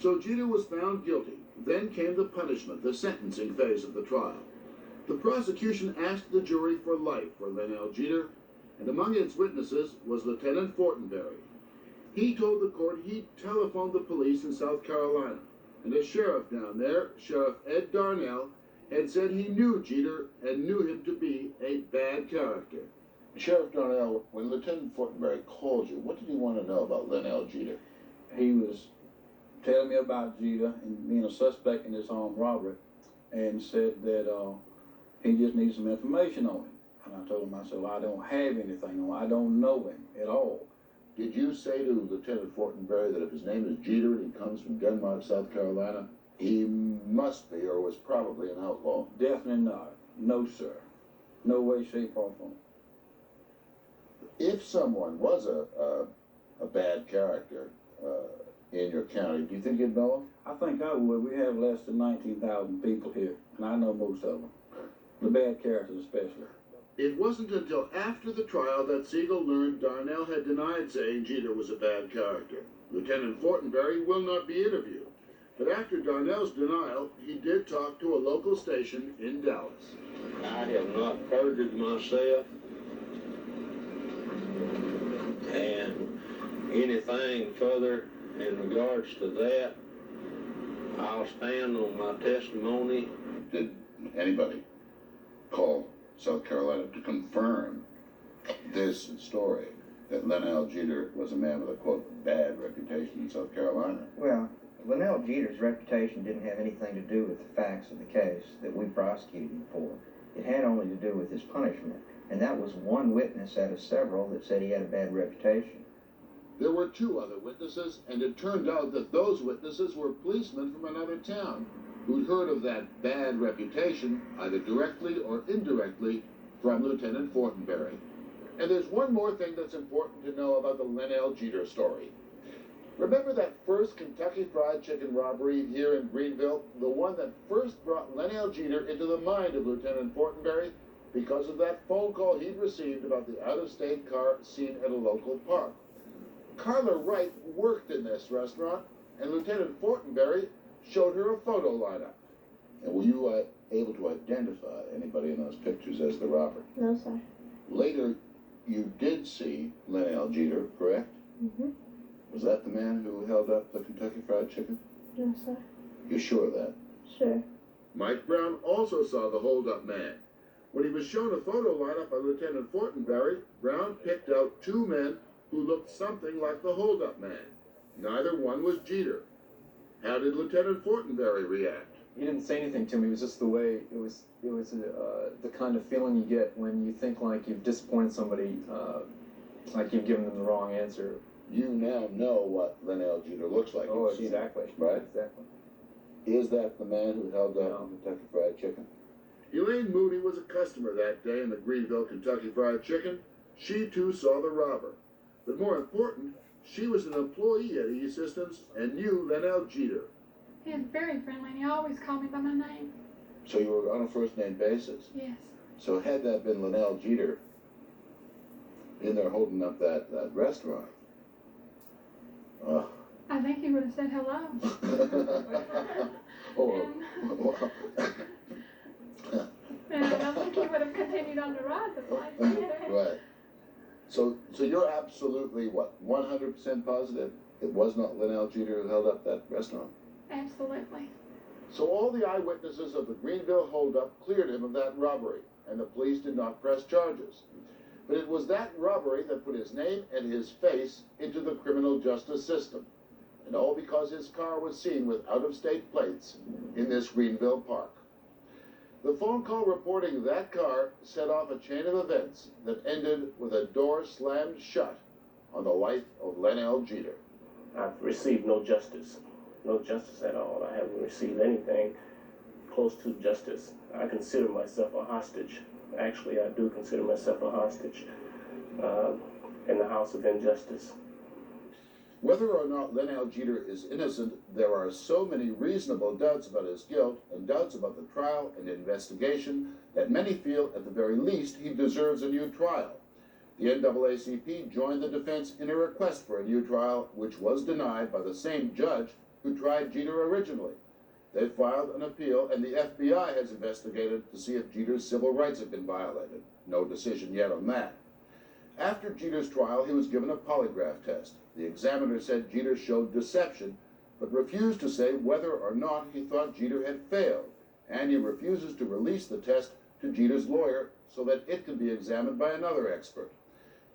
So Jeter was found guilty. Then came the punishment, the sentencing phase of the trial. The prosecution asked the jury for life for Linnell Jeter, and among its witnesses was Lieutenant Fortenberry. He told the court he'd telephoned the police in South Carolina, and a sheriff down there, Sheriff Ed Darnell, had said he knew Jeter and knew him to be a bad character. Sheriff Darnell, when Lieutenant Fortenberry called you, what did he want to know about Linnell Jeter? He was telling me about Jeter and being a suspect in this armed robbery, and said that he just needs some information on him. And I told him, I said, well, I don't have anything on him. I don't know him at all. Did you say to Lieutenant Fortenberry that if his name is Jeter and he comes from Denmark, South Carolina, he must be or was probably an outlaw? Definitely not. No, sir. No way, shape, or form. If someone was a bad character in your county, do you think you'd know him? I think I would. We have less than 19,000 people here, and I know most of them. The bad characters especially. It wasn't until after the trial that Siegel learned Darnell had denied saying Jeter was a bad character. Lieutenant Fortenberry will not be interviewed, but after Darnell's denial, he did talk to a local station in Dallas. I have not perjured myself, and anything further in regards to that, I'll stand on my testimony. Did anybody call South Carolina to confirm this story, that Linnell Jeter was a man with a, quote, bad reputation in South Carolina? Well, Linnell Jeter's reputation didn't have anything to do with the facts of the case that we prosecuted him for. It had only to do with his punishment, and that was one witness out of several that said he had a bad reputation. There were 2 other witnesses, and it turned out that those witnesses were policemen from another town who'd heard of that bad reputation, either directly or indirectly, from Lieutenant Fortenberry. And there's one more thing that's important to know about the Linnell Jeter story. Remember that first Kentucky Fried Chicken robbery here in Greenville? The one that first brought Linnell Jeter into the mind of Lieutenant Fortenberry because of that phone call he'd received about the out-of-state car seen at a local park. Carla Wright worked in this restaurant, and Lieutenant Fortenberry showed her a photo lineup. And were you able to identify anybody in those pictures as the robber? No, sir. Later, you did see Linnell Jeter, correct? Mm-hmm. Was that the man who held up the Kentucky Fried Chicken? No, sir. You sure of that? Sure. Mike Brown also saw the hold-up man. When he was shown a photo lineup by Lieutenant Fortenberry, Brown picked out two men who looked something like the hold-up man. Neither one was Jeter. How did Lieutenant Fortenberry react? He didn't say anything to me. It was just the way it was. It was the kind of feeling you get when you think like you've disappointed somebody, like you've given them the wrong answer. You now know what Linnell Jeter looks like. Oh, You've seen him, exactly. right? Exactly. Is that the man who held up the Kentucky Fried Chicken? Elaine Moody was a customer that day in the Greenville Kentucky Fried Chicken. She too saw the robber. But more important, she was an employee at E-Systems and knew Linnell Jeter. He was very friendly, and he always called me by my name. So you were on a first-name basis? Yes. So had that been Linnell Jeter in there holding up that restaurant, I think he would have said hello. And I don't think he would have continued on the ride the place. Right. So you're absolutely, what, 100% positive it was not Linnell Jeter who held up that restaurant? Absolutely. So all the eyewitnesses of the Greenville holdup cleared him of that robbery, and the police did not press charges. But it was that robbery that put his name and his face into the criminal justice system. And all because his car was seen with out-of-state plates in this Greenville park. The phone call reporting that car set off a chain of events that ended with a door slammed shut on the life of Linnell Jeter. I've received no justice. No justice at all. I haven't received anything close to justice. I consider myself a hostage. Actually, I do consider myself a hostage in the house of injustice. Whether or not Linnell Jeter is innocent, there are so many reasonable doubts about his guilt and doubts about the trial and investigation that many feel at the very least he deserves a new trial. The NAACP joined the defense in a request for a new trial, which was denied by the same judge who tried Jeter originally. They filed an appeal, and the FBI has investigated to see if Jeter's civil rights have been violated. No decision yet on that. After Jeter's trial, he was given a polygraph test. The examiner said Jeter showed deception, but refused to say whether or not he thought Jeter had failed, and he refuses to release the test to Jeter's lawyer so that it can be examined by another expert.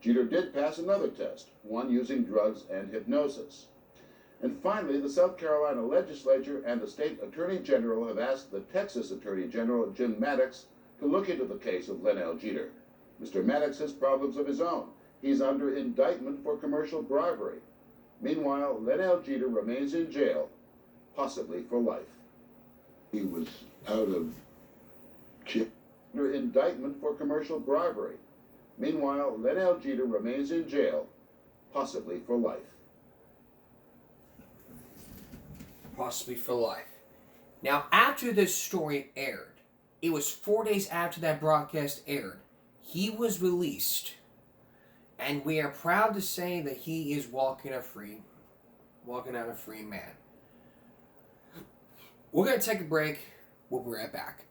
Jeter did pass another test, one using drugs and hypnosis. And finally, the South Carolina legislature and the state attorney general have asked the Texas attorney general, Jim Maddox, to look into the case of Linnell Jeter. Mr. Maddox has problems of his own. He's under indictment for commercial bribery. Meanwhile, Linnell Jeter remains in jail, possibly for life. He was out of jail. Under indictment for commercial bribery. Meanwhile, Linnell Jeter remains in jail, possibly for life. Possibly for life. Now, after this story aired, it was 4 days after that broadcast aired, he was released. And we are proud to say that he is walking out a free man. We're going to take a break. We'll be right back.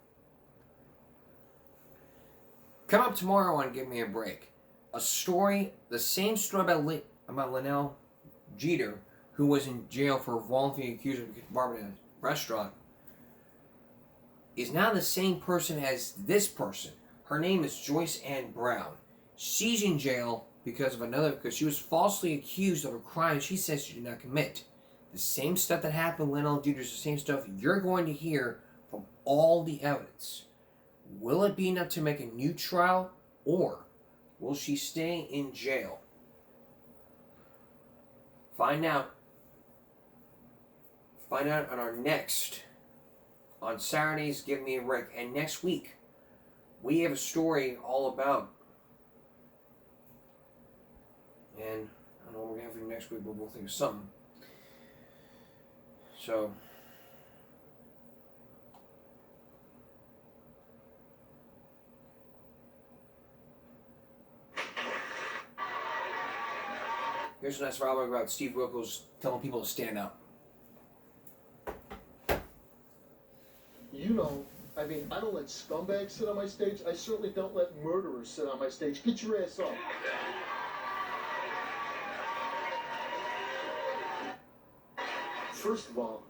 Come up tomorrow on Give Me a Break. A story, the same story about Linnell Jeter, who was in jail for wrongfully accused of robbing a restaurant, is now the same person as this person. Her name is Joyce Ann Brown. She's in jail because she was falsely accused of a crime she says she did not commit. The same stuff that happened to Linnell Jeter is the same stuff you're going to hear from all the evidence. Will it be enough to make a new trial, or will she stay in jail? Find out on our next, on Saturdays, Give Me a Break. And next week, we have a story all about, and I don't know what we're going to have for you next week, but we'll think of something. So, Here's a nice dialogue about Steve Wilkos telling people to stand up. You know, I mean, I don't let scumbags sit on my stage. I certainly don't let murderers sit on my stage. Get your ass up. First of all,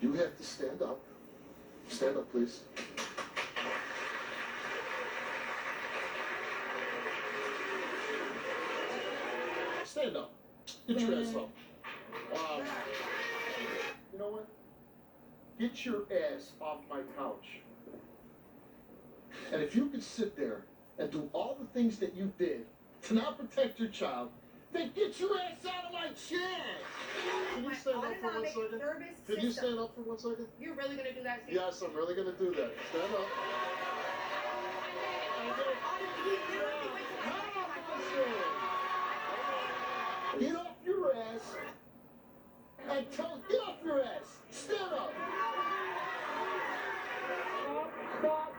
you have to stand up. Stand up, please. Stand up. Get your ass up. You know what? Get your ass off my couch. And if you could sit there and do all the things that you did to not protect your child, then get your ass out of my chair! Can you stand up for 1 second? Can you stand up for 1 second? You're really gonna do that? Yes, I'm really gonna do that. Stand up. Get off your ass and get off your ass. Stand up. Stop.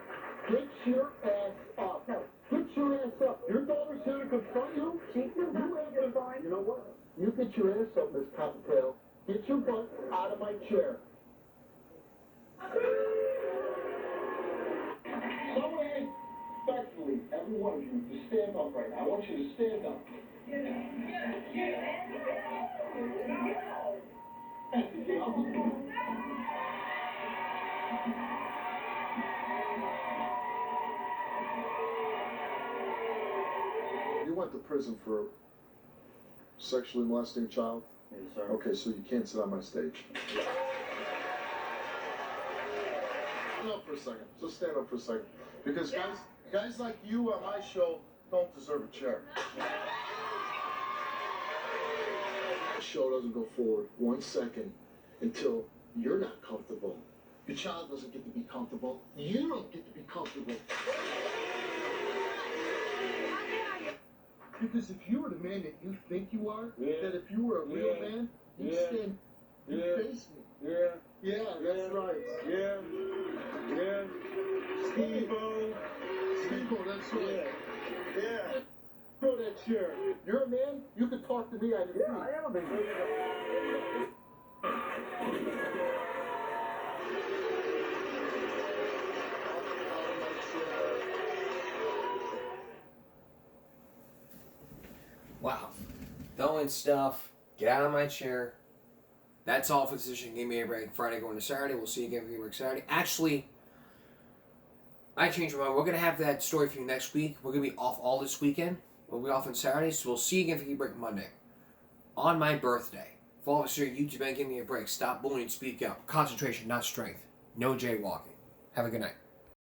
Get your ass up. No. Get your ass up. Your daughter's here to confront you. You know what? You get your ass up, Miss Cottontail. Get your butt out of my chair. Someone, respectfully, every one of you, to stand up right now. I want you to stand up. You went to prison for sexually molesting a child? Yes, sir. Okay, so you can't sit on my stage. Stand up for a second. Just stand up for a second. Because guys like you on my show don't deserve a chair. The show doesn't go forward 1 second until you're not comfortable. Your child doesn't get to be comfortable. You don't get to be comfortable. Because if you were the man that you think you are, that if you were a real man, you'd stand, you'd face me. Yeah, that's right. Yeah. Steve-O. Steve-O, that's right. Yeah. Throw that chair. You're a man, you can talk to me on your feet. Yeah, I am a big man. Wow. Throwing stuff. Get out of my chair. That's all for this edition. Give me a break. Friday going to Saturday. We'll see you again for Give Me a Break Saturday. Actually, I changed my mind. We're going to have that story for you next week. We're going to be off all this weekend. We'll be off on Saturday, so we'll see you again for Give Me a Break Monday. On my birthday. For all of us here at YouTube, and Give Me a Break. Stop bullying, speak up. Concentration, not strength. No jaywalking. Have a good night.